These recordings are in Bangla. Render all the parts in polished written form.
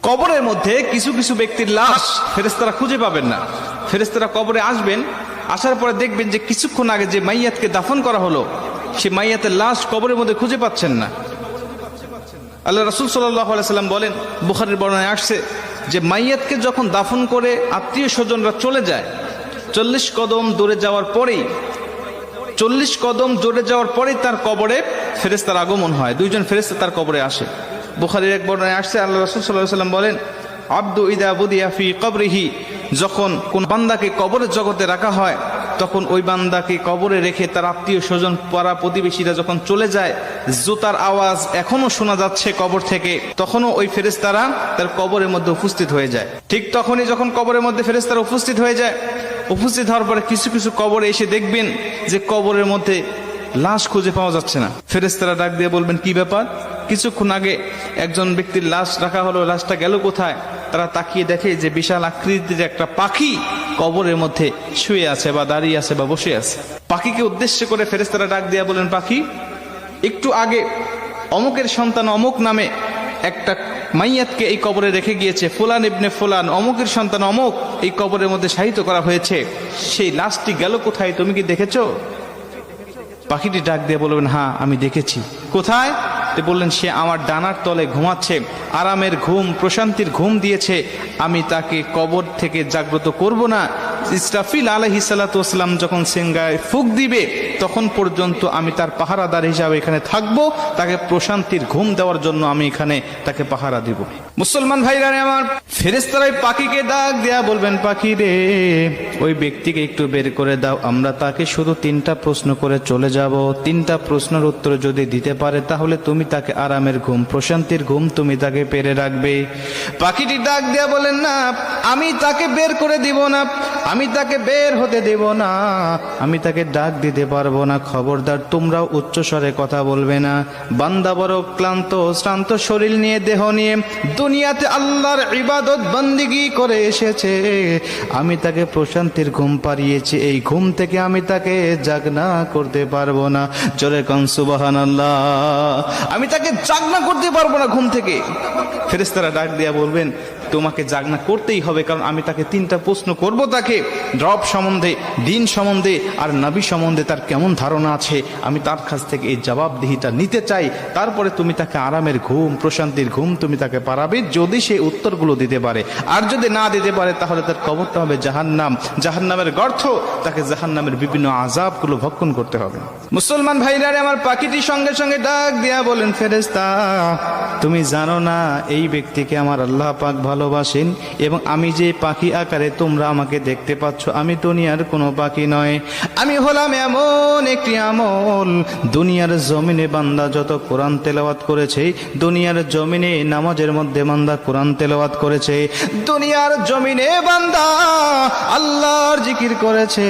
কবরের মধ্যে কিছু কিছু ব্যক্তির লাশ ফেরেশতারা খুঁজে পাবেন না। ফেরেশতারা কবরে আসবেন, আসার পরে দেখবেন যে কিছুক্ষণ আগে যে মাইয়াতকে দাফন করা হলো সে মাইয়াতের লাশ কবরের মধ্যে খুঁজে পাচ্ছেন না। আল্লাহ রাসূল সাল্লাল্লাহু আলাইহি সাল্লাম বলেন, বুখারীর বর্ণনায় আসছে যে মাইয়াতকে যখন দাফন করে আত্মীয় স্বজনরা চলে যায়, 40 কদম দূরে যাওয়ার পরেই তার কবরে ফেরেশতার আগমন হয়। দুইজন ফেরেশতা তার কবরে আসে। বুখারীর এক বর্ণনায় আসছে, আল্লাহ রাসূল সাল্লাল্লাহু আলাইহি সাল্লাম বলেন, আব্দু ইদা বুদিয়া ফি কবরিহি, যখন কোন বান্দাকে কবরের জগতে রাখা হয় তখন ওই বান্দাকে কবরে রেখে তার আত্মীয় স্বজন পাড়া প্রতিবেশীরা যখন চলে যায়, জুতার আওয়াজ এখনো শোনা যাচ্ছে কবর থেকে, তখনও ওই ফেরেশতারা তার কবরের মধ্যে উপস্থিত হয়ে যায়। ঠিক তখনই যখন কবরের মধ্যে ফেরেশতারা উপস্থিত হয়ে যায়, উপস্থিত হওয়ার পরে কিছু কিছু কবরে এসে দেখবেন যে কবরের মধ্যে লাশ খুঁজে পাওয়া যাচ্ছে না। ফেরেশতারা ডাক দিয়ে বলবেন, কি ব্যাপার? কিছুক্ষণ আগে একজন ব্যক্তির লাশ রাখা হলো, লাশটা গেল কোথায়? তারা তাকিয়ে দেখে যে বিশাল আকৃতির একটা পাখি কবরের মধ্যে শুয়ে আছে বা দাঁড়িয়ে আছে বা বসে আছে। পাখিকে উদ্দেশ্য করে ফেরেশতারা ডাক দিয়ে বলেন, পাখি, একটু আগে অমুকের সন্তান অমুক নামে একটা মাইয়াতকে এই কবরে রেখে গিয়েছে, ফুলান ইবনে ফুলান, অমুকের সন্তান অমুক এই কবরের মধ্যে শায়িত করা হয়েছে, সেই লাশটি গেল কোথায়? তুমি কি দেখেছো? পাখিটি ডাক দিয়ে বলবেন, হ্যাঁ আমি দেখেছি। কোথায়? বললেন, সে আমার ডানার তলে ঘুমাচ্ছে, আরামের ঘুম, প্রশান্তির ঘুম দিয়েছে, আমি তাকে কবর থেকে জাগ্রত করব না। ইসরাফিল আলাইহিস সালাতু ওয়াস সালাম যখন সিংহায় ফুঁক দিবে তখন পর্যন্ত আমি তার পাহারাদার হিসাবে এখানে থাকবো, তাকে প্রশান্তির ঘুম দেওয়ার জন্য আমি এখানে তাকে পাহারা দিব। মুসলমান ভাইরা আমার, ফেরেশতারা পাখিকে ডাক দেয়া বলবেন, পাখি রে, ওই ব্যক্তিকে একটু বের করে দাও, আমরা তাকে শুধু 3টা প্রশ্ন করে চলে যাব। 3টা প্রশ্নের উত্তর যদি দিতে পারে তাহলে তুমি তাকে আরামের ঘুম, প্রশান্তির ঘুম তুমি তাকে পেরে রাখবে। পাখিটি ডাক দেয়া বলেন, না, আমি তাকে বের করে দিব না, আমি তাকে বের হতে দেব না, আমি তাকে ডাক দিতে পারবো না। খবরদার, তোমরাও উচ্চ স্বরে কথা বলবে না। বান্দা বড় ক্লান্ত শ্রান্ত শরীর নিয়ে, দেহ নিয়ে দুনিয়াতে আল্লাহর ইবাদত বন্দেগী করে এসেছে, আমি তাকে প্রশান্তির ঘুম পাড়িয়েছি, এই ঘুম থেকে আমি তাকে জাগনা করতে পারবো না। জোরে কোন সুবহানাল্লাহ। আমি তাকে জাগনা করতে পারবো না ঘুম থেকে। ফেরেশতারা ডাক দিয়া বলবেন, তোমাকে জাগনা করতেই হবে, কারণ আমি তাকে 3টা প্রশ্ন করব, তাকে রব সম্বন্ধে, দিন সম্বন্ধে আর নবী সম্বন্ধে তার কেমন ধারণা আছে, আমি তার কাছ থেকে এই জবাবদিহিটা নিতে চাই। তারপরে তুমি তাকে আরামের ঘুম, প্রশান্তির ঘুম তুমি তাকে পারাবে, যদি সে উত্তরগুলো দিতে পারে। আর যদি না দিতে পারে তাহলে তার কবরটা হবে জাহান্নাম, জাহান্নামের গর্ত, তাকে জাহান্নামের বিভিন্ন আযাবগুলো ভক্ষণ করতে হবে। মুসলমান ভাইরা আমার, পাখিটি সঙ্গে সঙ্গে ডাক দিয়া বলেন, ফেরেশতা, তুমি জানো না এই ব্যক্তিকে আমার আল্লাহ পাক ভালোবাসেন, এবং আমি যে পাখি আকারে তোমরা আমাকে দেখতে পাচ্ছ, আমি দুনিয়ার কোনো পাখি নয়, আমি হলাম এমন একটি আমল। দুনিয়ার জমিনে বান্দা যত কোরআন তেলাওয়াত করেছে, দুনিয়ার জমিনে নামাজের মধ্যে বান্দা কোরআন তেলাওয়াত করেছে, দুনিয়ার জমিনে বান্দা আল্লাহর জিকির করেছে,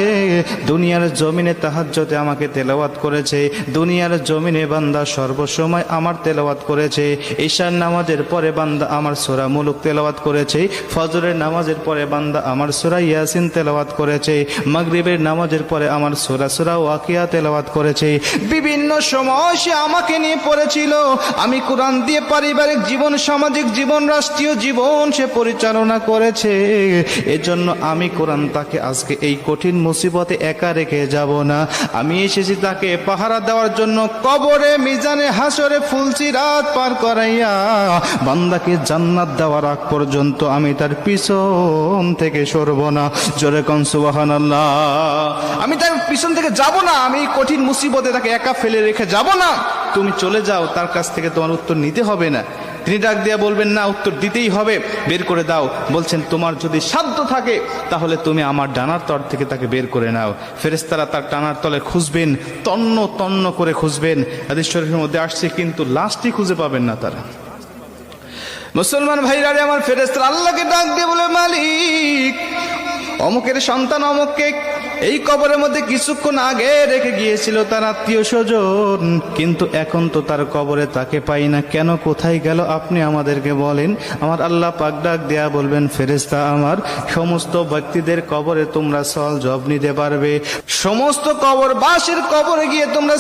দুনিয়ার জমিনে তাহাজ্জুদে আমাকে তেলাওয়াত করেছে, দুনিয়ার জমিনে বান্দা সর্বসময় আমার তেলাওয়াত করেছে, ঈশার নামাজের পরে বান্দা আমার সূরা মুলক তেলাওয়াত করেছে, ফজরের নামাজের পরে বান্দা আমার সূরা ইয়াসিন তেলাওয়াত করেছে, মাগরিবের নামাজের পরে আমার সূরা ওয়াকিয়া তেলাওয়াত করেছে। বিভিন্ন সময় সে আমাকে নিয়ে পড়েছিল, আমি কোরআন দিয়ে পারিবারিক জীবন, সামাজিক জীবন, রাষ্ট্রীয় জীবন সে পরিচালনা করেছে। এজন্য আমি কোরআন তাকে আজকে এই কঠিন মুসিবতে একা রেখে যাব না। আমি এসেছি তাকে পাহারা দেওয়ার জন্য, কবরে, মিজানে, হাসরে ফুলসিরাত পার করাইয়া বান্দাকে জান্নাত দেওয়ার আগ পর্যন্ত আমি তার পিছন থেকে সরব না। জোরে কোন সুবহানাল্লাহ। আমি তার পিছন থেকে যাব না, আমি কঠিন মুসিবতে তাকে একা ফেলে রেখে যাব না। তুমি চলে যাও, তার কাছ থেকে তোমার উত্তর নিতে হবে না। তিনি ডাক দিয়া বলবেন, না, উত্তর দিতেই হবে, বের করে দাও। বলছেন, তোমার যদি সাধ্য থাকে তাহলে তুমি আমার ডানার তল থেকে তাকে বের করে নাও। ফেরেশতারা তার ডানার তলে খুঁজবেন, তন্ন তন্ন করে খুঁজবেন। হাদিস শরীফের মধ্যে আসছে, কিন্তু লাশটি খুঁজে পাবেন না তারা। মুসলমান ভাইরা আমার, ফেরেশতারা আল্লাহকে ডাক দিয়ে বলে, মালিক, অমুকের সন্তান অমুককে এই কবরের মধ্যে কিছুক্ষণ আগে রেখে গিয়েছিল তার আত্মীয় স্বজন, কিন্তু এখন তো তার কবরে তাকে পাই না, কেন, কোথায় গেল, আপনি আমাদেরকে বলেন। আমার আল্লাহ পাক ডাক দেয়া বলবেন, ফেরেশতা আমার, সমস্ত ব্যক্তিদের কবরে তোমরা সওয়াল জবাব নিতে পারবে, সমস্ত কবরবাসীর কবরে গিয়ে তোমরা